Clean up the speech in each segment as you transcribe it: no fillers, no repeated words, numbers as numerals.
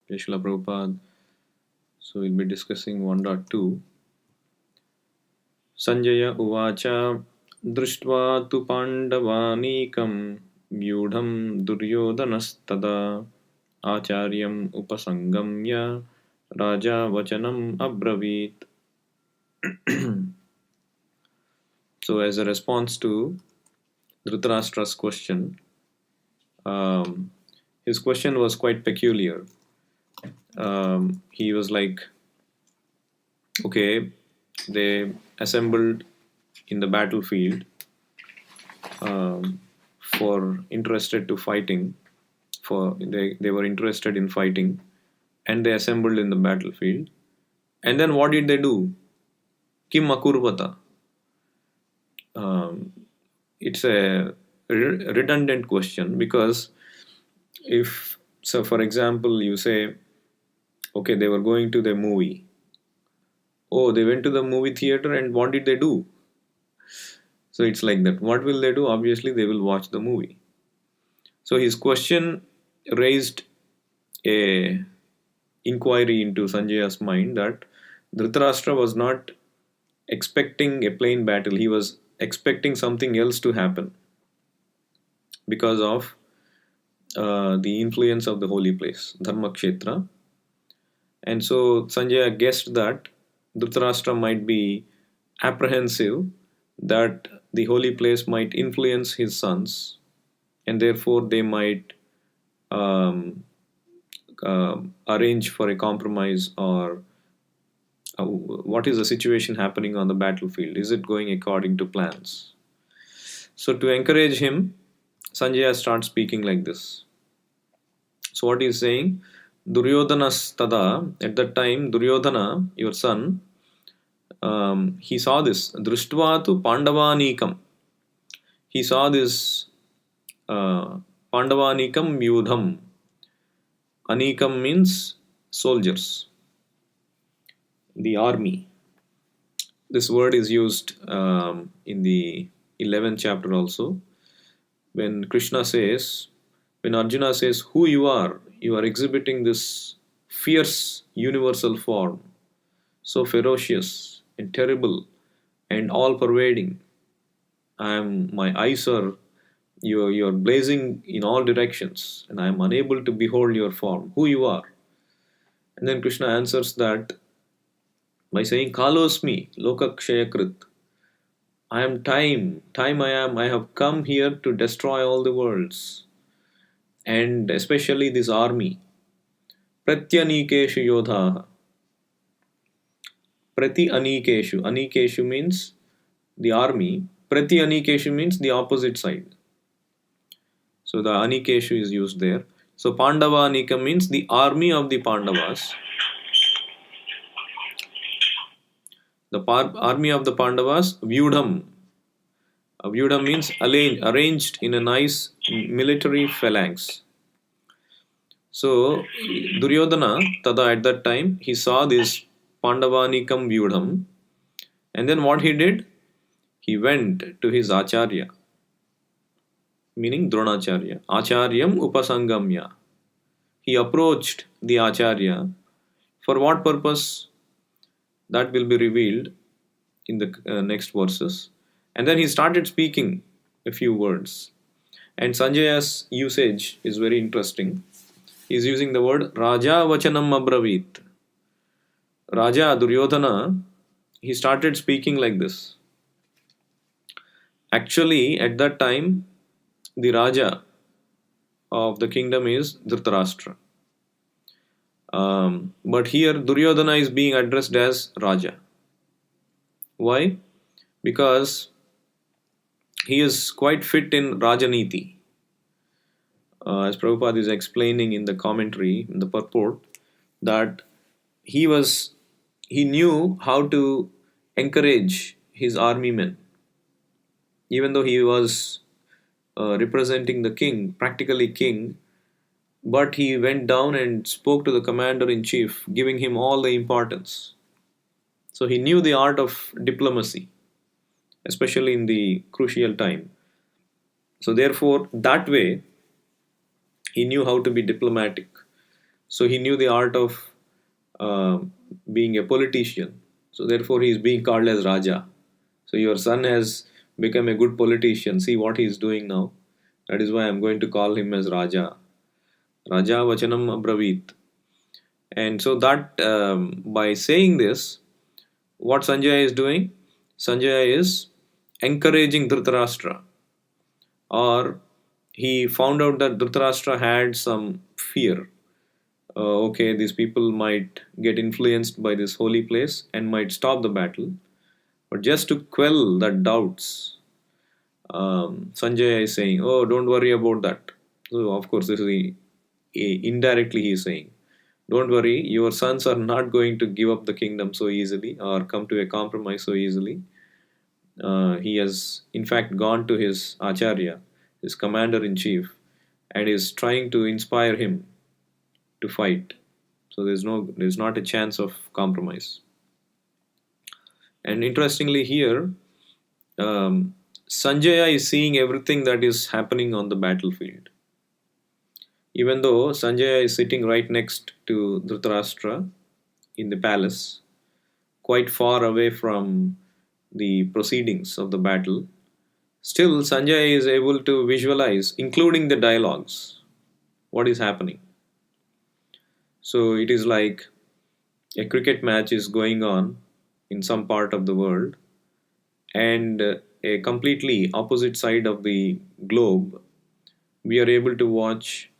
Jai Srila Prabhupada. So we'll be discussing 1.2. Sanjaya Uvacha Drishtva tu Pandavanekam Vyudham Duryodhanastada Acharyam Upasangamya Raja Vachanam Abravit. So as a response to Dhritarashtra's question, his question was quite peculiar. He was like, okay, they assembled in the battlefield for interested to fighting, they were interested in fighting, and they assembled in the battlefield. And then what did they do? Kim akurvata. It's a redundant question, because if so, for example, you say, okay, they were going to the movie. Oh, they went to the movie theater, and what did they do? So it's like that. What will they do? Obviously, they will watch the movie. So his question raised a inquiry into Sanjaya's mind that Dhritarashtra was not expecting a plain battle. He was expecting something else to happen because of the influence of the holy place, Dharmakshetra. And so Sanjaya guessed that Dhritarashtra might be apprehensive that the holy place might influence his sons, and therefore they might um, arrange for a compromise, or what is the situation happening on the battlefield? Is it going according to plans? So, to encourage him, Sanjaya starts speaking like this. So, what he's saying, Duryodhana's tada, at that time, Duryodhana, your son, he saw this. Drishtva Pandavanikam. He saw this Pandavanikam Yudham. Anikam means soldiers, the army. This word is used in the 11th chapter also. When Krishna says, when Arjuna says, who you are exhibiting this fierce universal form, so ferocious and terrible and all pervading. My eyes are, you're blazing in all directions, and I am unable to behold your form, who you are. And then Krishna answers that by saying, Kalosmi, Lokakshayakrit. I am time I have come here to destroy all the worlds, and especially this army. Pratyanikeshu yodha. Prati anikeshu. Anikeshu means the army. Prati anikeshu means the opposite side. So the anikeshu is used there. So Pandava anika means the army of the Pandavas. The army of the Pandavas, Vyudham. Vyudham means arranged in a nice military phalanx. So Duryodhana, tada, at that time, he saw this Pandavanikam Vyudham, and then what he did? He went to his Acharya, meaning Dronacharya. Acharyam Upasangamya. He approached the Acharya. For what purpose? That will be revealed in the next verses. And then he started speaking a few words. And Sanjaya's usage is very interesting. He's using the word Raja Vachanam Abravit. Raja Duryodhana, he started speaking like this. Actually, at that time, the Raja of the kingdom is Dhritarashtra. But here, Duryodhana is being addressed as Raja. Why? Because he is quite fit in Rajaniti. As Prabhupada is explaining in the commentary, in the purport, that he knew how to encourage his army men. Even though he was representing the king, practically king, but he went down and spoke to the commander-in-chief, giving him all the importance. So he knew the art of diplomacy, especially in the crucial time. So therefore, that way, he knew how to be diplomatic. So he knew the art of uh, being a politician. So therefore, he is being called as Raja. So your son has become a good politician. See what he is doing now. That is why I'm going to call him as Raja. Raja Vachanam Abravit. And so that by saying this, what Sanjay is doing? Sanjay is encouraging Dhritarashtra, or he found out that Dhritarashtra had some fear. Okay, these people might get influenced by this holy place and might stop the battle. But just to quell the doubts, Sanjay is saying, "Oh, don't worry about that." So, of course, this is indirectly he is saying, "Don't worry, your sons are not going to give up the kingdom so easily or come to a compromise so easily." He has, in fact, gone to his acharya, his commander in chief, and is trying to inspire him to fight. So there's not a chance of compromise. And interestingly, here Sanjaya is seeing everything that is happening on the battlefield. Even though Sanjaya is sitting right next to Dhritarashtra in the palace, quite far away from the proceedings of the battle, still Sanjay is able to visualize, including the dialogues, what is happening. So it is like a cricket match is going on in some part of the world, and a completely opposite side of the globe, we are able to watch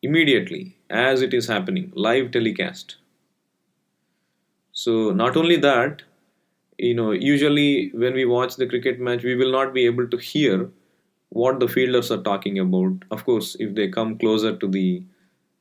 immediately as it is happening, live telecast. So not only that, usually when we watch the cricket match, we will not be able to hear what the fielders are talking about. Of course, if they come closer to the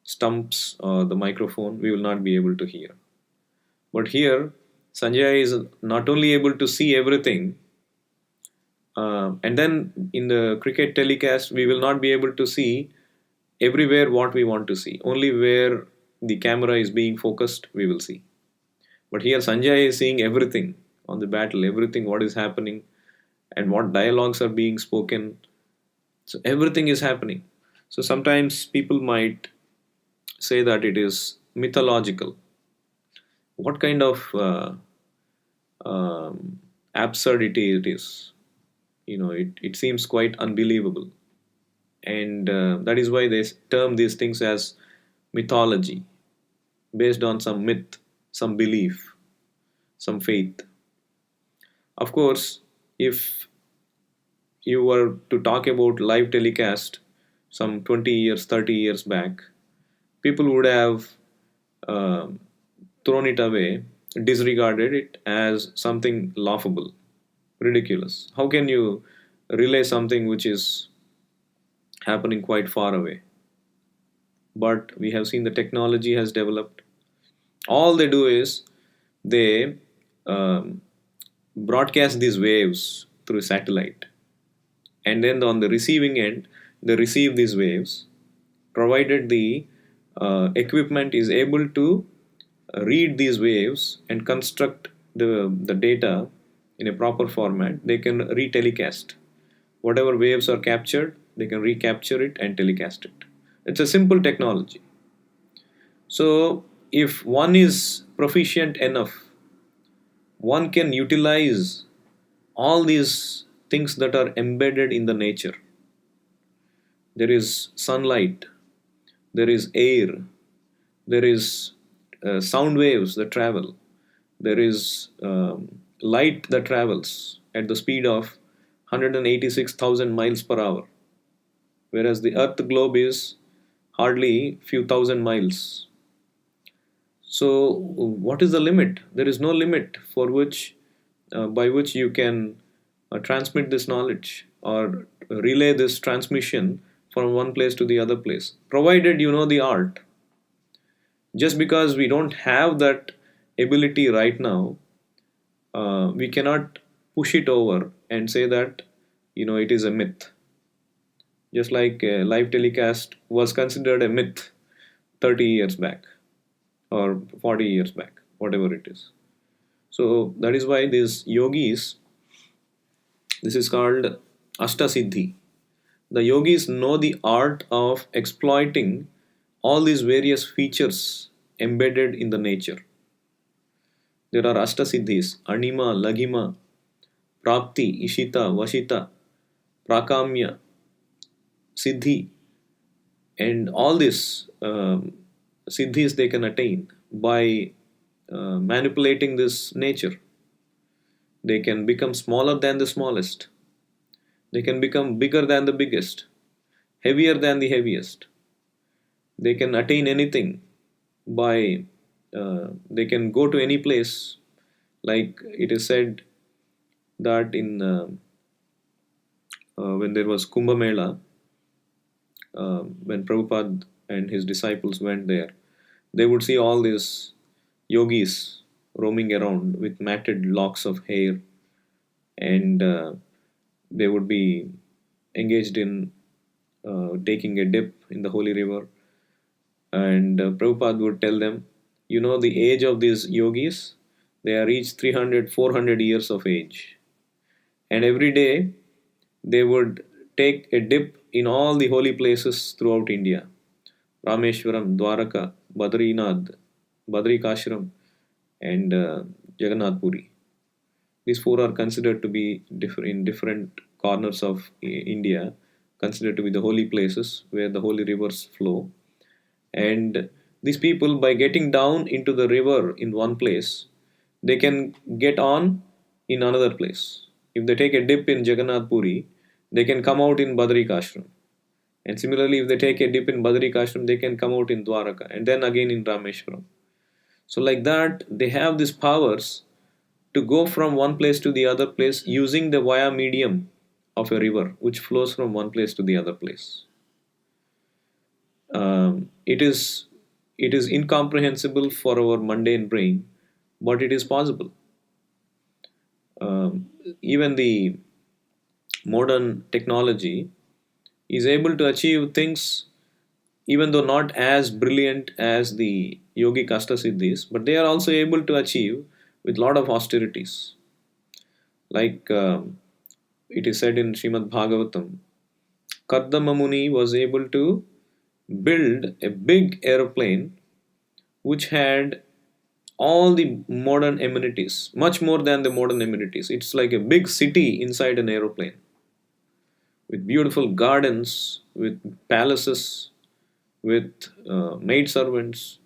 stumps or the microphone, we will not be able to hear. But here, Sanjay is not only able to see everything, and then in the cricket telecast, we will not be able to see everywhere what we want to see. Only where the camera is being focused, we will see. But here, Sanjay is seeing everything on the battle, everything what is happening, and what dialogues are being spoken. So everything is happening. So sometimes people might say that it is mythological. What kind of absurdity it is? It seems quite unbelievable. And that is why they term these things as mythology, based on some myth, some belief, some faith. Of course, if you were to talk about live telecast some 20 years, 30 years back, people would have um thrown it away, disregarded it as something laughable, ridiculous. How can you relay something which is happening quite far away? But we have seen the technology has developed. All they do is they um, broadcast these waves through satellite, and then on the receiving end, they receive these waves, provided the equipment is able to read these waves and construct the data in a proper format. They can retelecast whatever waves are captured, they can recapture it and telecast it. It's a simple technology. So if one is proficient enough, one can utilize all these things that are embedded in the nature. There is sunlight, there is air, there is sound waves that travel, there is light that travels at the speed of 186,000 miles per hour, whereas the earth globe is hardly few thousand miles. So what is the limit? There is no limit for which by which you can transmit this knowledge or relay this transmission from one place to the other place, provided you know the art. Just because we don't have that ability right now, we cannot push it over and say that it is a myth. Just like live telecast was considered a myth 30 years back or 40 years back, whatever it is. So that is why these yogis, this is called Ashtasiddhi. The yogis know the art of exploiting all these various features embedded in the nature. There are Astasiddhis, Anima, Laghima, Prapti, Ishita, Vashita, Prakamya, Siddhi, and all these siddhis they can attain by manipulating this nature. They can become smaller than the smallest, they can become bigger than the biggest, heavier than the heaviest. They can attain anything by they can go to any place. Like it is said that in when there was Kumbh Mela, when Prabhupada and his disciples went there, they would see all these yogis roaming around with matted locks of hair, and they would be engaged in taking a dip in the holy river. And Prabhupada would tell them, you know, the age of these yogis, they are each 300, 400 years of age. And every day they would take a dip in all the holy places throughout India: Rameshwaram, Dwaraka, Badrinath, Badrikashram, and Jagannath Puri. These four are considered to be in different corners of India, considered to be the holy places where the holy rivers flow. And these people, by getting down into the river in one place, they can get on in another place. If they take a dip in Jagannath Puri, they can come out in Badrikashram. And similarly, if they take a dip in Badrikashram, they can come out in Dwaraka and then again in Rameshwaram. So, like that, they have these powers to go from one place to the other place using the via medium of a river which flows from one place to the other place. Um, it is incomprehensible for our mundane brain, but it is possible. Even the modern technology is able to achieve things, even though not as brilliant as the yogic astasiddhis, but they are also able to achieve with lot of austerities. Like it is said in Srimad Bhagavatam, Kardama Muni was able to build a big aeroplane which had all the modern amenities, much more than the modern amenities. It's like a big city inside an aeroplane with beautiful gardens, with palaces, with maid servants,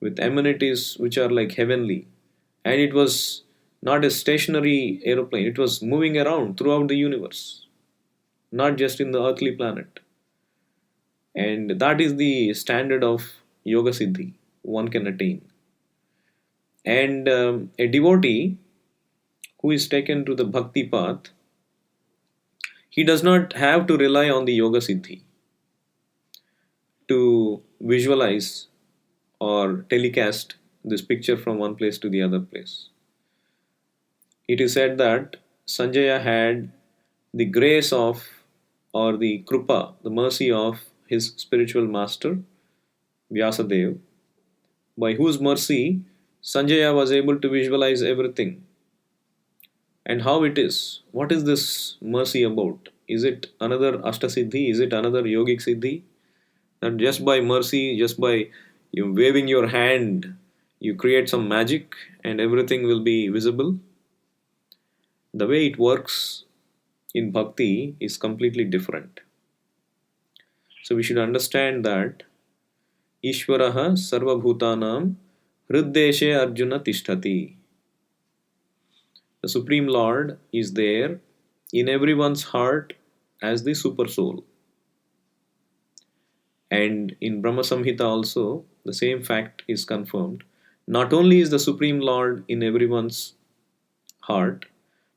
with amenities which are like heavenly. And it was not a stationary aeroplane, it was moving around throughout the universe, not just in the earthly planet. And that is the standard of Yoga Siddhi one can attain. And a devotee who is taken to the bhakti path, he does not have to rely on the Yoga Siddhi to visualize or telecast this picture from one place to the other place. It is said that Sanjaya had the grace of, or the krupa, the mercy of his spiritual master Vyasadev, by whose mercy Sanjaya was able to visualize everything. And how it is? What is this mercy about? Is it another Ashtasiddhi? Is it another yogic siddhi? That just by mercy, just by you waving your hand, you create some magic and everything will be visible? The way it works in bhakti is completely different. So we should understand that Ishvaraha Sarvabhutanam Hriddeshe Arjuna Tishtati. The Supreme Lord is there in everyone's heart as the Super Soul. And in Brahma Samhita also, the same fact is confirmed. Not only is the Supreme Lord in everyone's heart,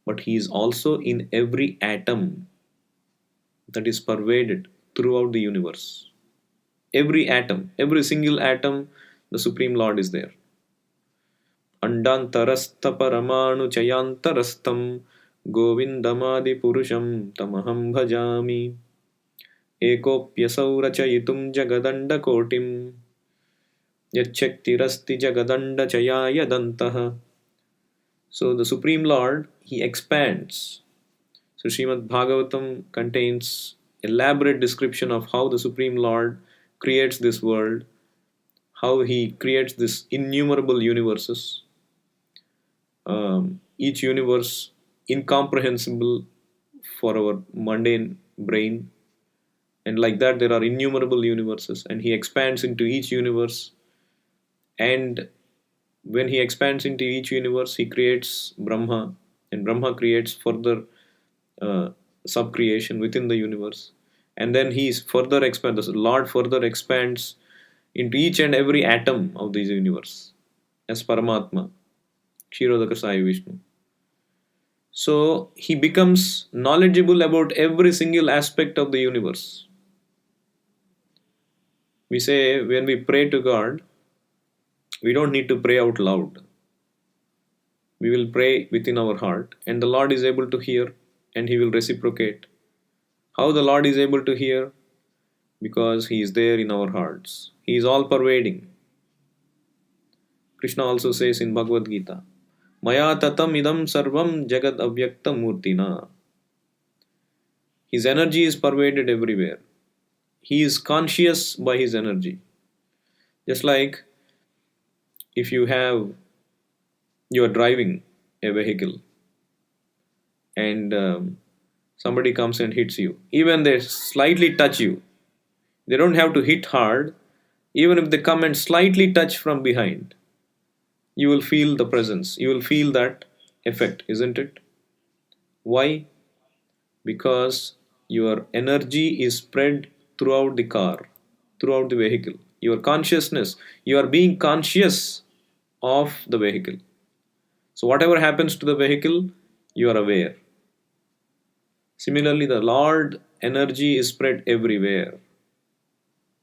but He is also in every atom that is pervaded throughout the universe. Every atom, every single atom, the Supreme Lord is there. Andantarastha paramanu chayantarastham govindamadi purusham tamaham bhajami ekopyasau rachayitum jagadandakotim yachaktirasti jagadandachayaya dantaha. So the Supreme Lord, He expands. So Srimad Bhagavatam contains elaborate description of how the Supreme Lord creates this world, how he creates this innumerable universes, each universe incomprehensible for our mundane brain, and like that there are innumerable universes, and he expands into each universe. And when he expands into each universe, he creates Brahma, and Brahma creates further uh, sub creation within the universe. And then he further expands, the Lord further expands into each and every atom of this universe as Paramatma, Kshirodaka Sai Vishnu. So he becomes knowledgeable about every single aspect of the universe. We say when we pray to God, we don't need to pray out loud. We will pray within our heart, and the Lord is able to hear, and he will reciprocate. How the Lord is able to hear? Because he is there in our hearts. He is all pervading. Krishna also says in Bhagavad Gita, Maya tatam idam sarvam jagad avyakta murtina. His energy is pervaded everywhere. He is conscious by his energy. Just like if you are driving a vehicle, and somebody comes and hits you, even they slightly touch you, they don't have to hit hard. Even if they come and slightly touch from behind, you will feel the presence, you will feel that effect, isn't it? Why? Because your energy is spread throughout the car, throughout the vehicle. Your consciousness, you are being conscious of the vehicle. So, whatever happens to the vehicle, you are aware. Similarly, the Lord energy is spread everywhere.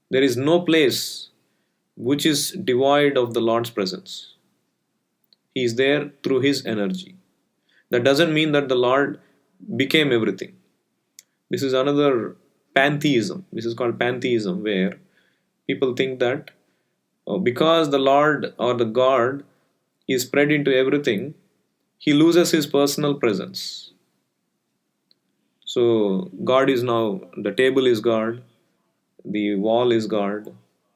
There is no place which is devoid of the Lord's presence. He is there through His energy. That doesn't mean that the Lord became everything. This is another pantheism. This is called pantheism, where people think that because the Lord or the God is spread into everything, He loses His personal presence. So, God is now, the table is God, the wall is God,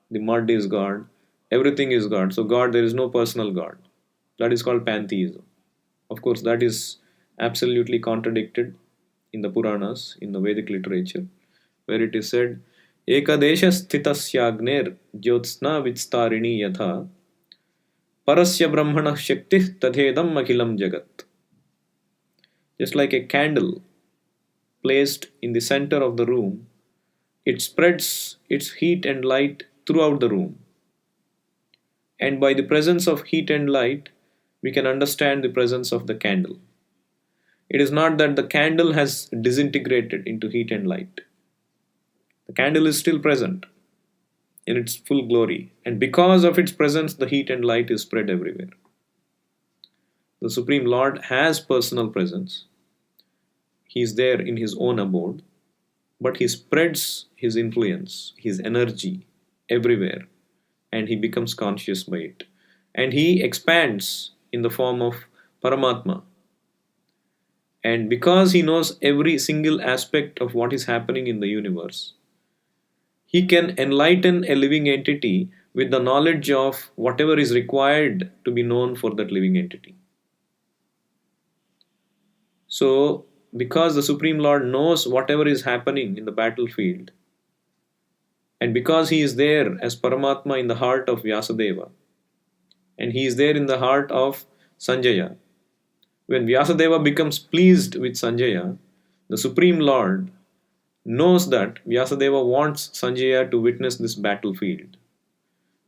the mud is God, everything is God. So, God, there is no personal God. That is called pantheism. Of course, that is absolutely contradicted in the Puranas, in the Vedic literature, where it is said, Ekadesha sthitasyagnir jyotsna vitstarini yatha parasya brahmana shakti tadhedam akhilam jagat. Just like a candle placed in the center of the room, it spreads its heat and light throughout the room. And by the presence of heat and light, we can understand the presence of the candle. It is not that the candle has disintegrated into heat and light. The candle is still present in its full glory, and because of its presence, the heat and light is spread everywhere. The Supreme Lord has personal presence. He is there in His own abode, but He spreads His influence, His energy everywhere, and He becomes conscious by it. And He expands in the form of Paramatma. And because He knows every single aspect of what is happening in the universe, He can enlighten a living entity with the knowledge of whatever is required to be known for that living entity. So, because the Supreme Lord knows whatever is happening in the battlefield, and because He is there as Paramatma in the heart of Vyasadeva, and He is there in the heart of Sanjaya, when Vyasadeva becomes pleased with Sanjaya, the Supreme Lord knows that Vyasadeva wants Sanjaya to witness this battlefield.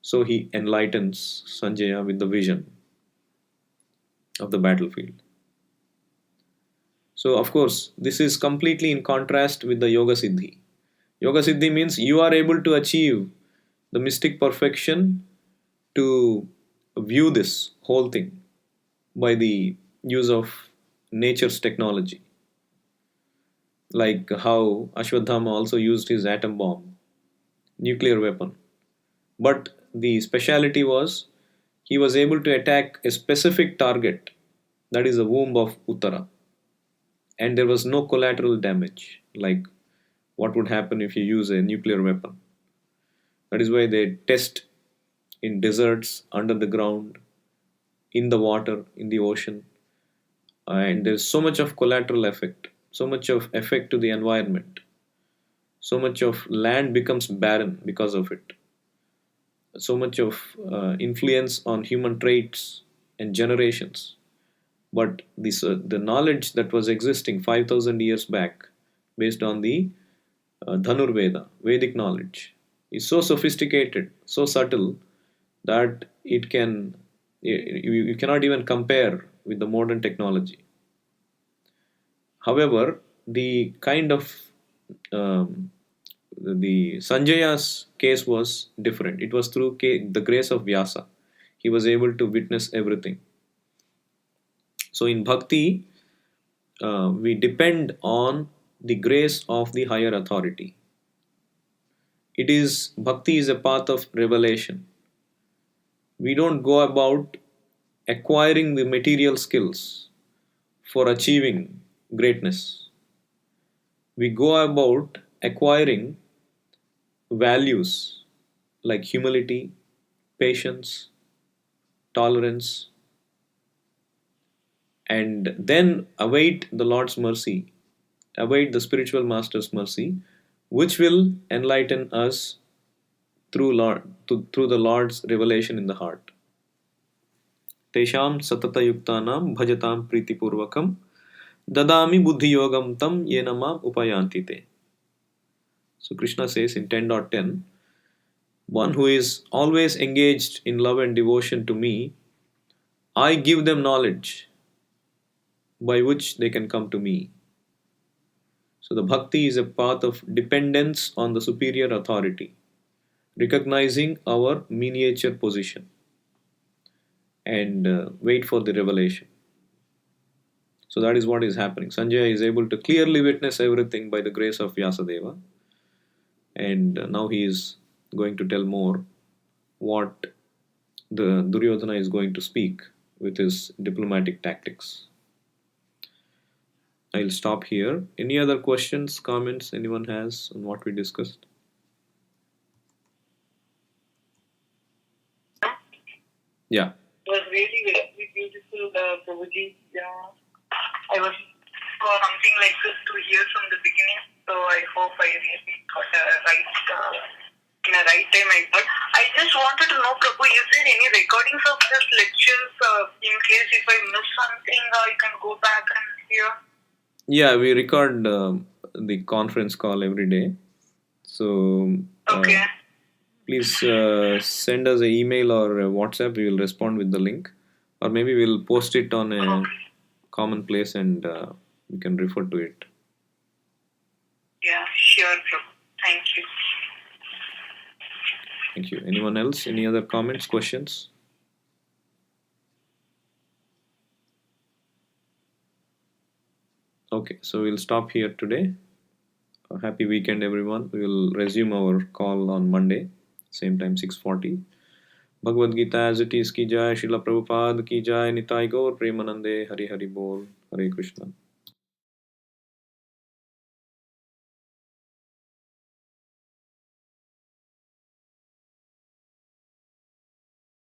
So he enlightens Sanjaya with the vision of the battlefield. So, of course, this is completely in contrast with the Yoga Siddhi. Yoga Siddhi means you are able to achieve the mystic perfection to view this whole thing by the use of nature's technology. Like how Ashwadhama also used his atom bomb, nuclear weapon. But the speciality was he was able to attack a specific target, that is the womb of Uttara, and there was no collateral damage, like what would happen if you use a nuclear weapon. That is why they test in deserts, under the ground, in the water, in the ocean. And there's so much of collateral effect, so much of effect to the environment, so much of land becomes barren because of it, so much of influence on human traits and generations. But the knowledge that was existing 5,000 years back, based on the Dhanurveda, Vedic knowledge, is so sophisticated, so subtle, that you cannot even compare with the modern technology. However, the kind of um, the Sanjaya's case was different. It was through the grace of Vyasa. He was able to witness everything. So in bhakti, we depend on the grace of the higher authority. It is bhakti is a path of revelation. We don't go about acquiring the material skills for achieving greatness. We go about acquiring values like humility, patience, tolerance, and then await the Lord's mercy, await the spiritual master's mercy, which will enlighten us through the Lord's revelation in the heart. Tesham satatayuktanam bhajatam pritipurvakam dadami buddhiyogam tam yenamam upayantite. So Krishna says in 10.10, one who is always engaged in love and devotion to me, I give them knowledge by which they can come to me. So the bhakti is a path of dependence on the superior authority, recognizing our miniature position, and wait for the revelation. So that is what is happening. Sanjaya is able to clearly witness everything by the grace of Vyasadeva, and now he is going to tell more what the Duryodhana is going to speak with his diplomatic tactics. I'll stop here. Any other questions, comments anyone has on what we discussed? Yeah. It was really very beautiful, Prabhuji. Yeah. I was for something like this to hear from the beginning, so I hope I really got in a right time I got. I just wanted to know, Prabhu, is there any recordings of these lectures in case if I miss something, I can go back and hear? Yeah, we record the conference call every day. So Okay. Please send us an email or a WhatsApp. We will respond with the link, or maybe we'll post it on a common place and we can refer to it. Yeah, sure, Prabhu. Thank you. Thank you. Anyone else? Any other comments, questions? Okay, so we'll stop here today. A happy weekend, everyone. We will resume our call on Monday, same time 6:40. Bhagavad Gita as it is ki jai, Srila Prabhupada ki jai, Nitai Gaur Premanande, Hari Hari Bol, Hare Krishna.